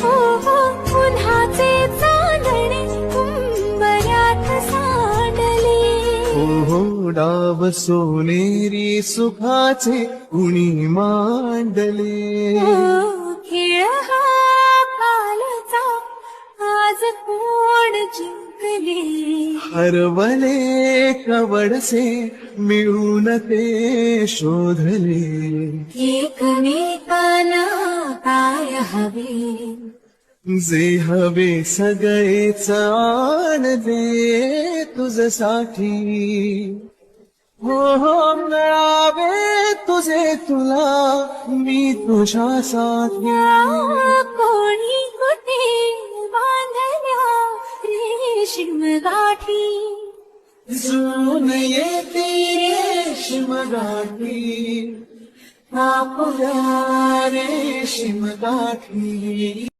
हो हो उन्हाचे चांदणे उंबऱ्यात सांडले. हो हो डाव सोनेरी सुखाचे कुणी मांडले. हो खेळ हा कालचा आज कोण जिंकले. हरवले कवडसे मिळून ते शोधले. एकमेकांना काय हवे जे हवे सगळेच आण दे तुझसाठी. हो हो मिळावे तुझे तुला मी तुझ्यासाठी. कोणी कुठे बांधल्या रेशीम गाठी. जून येते रेशीम गाठी आपल्या रेशीम गाठी.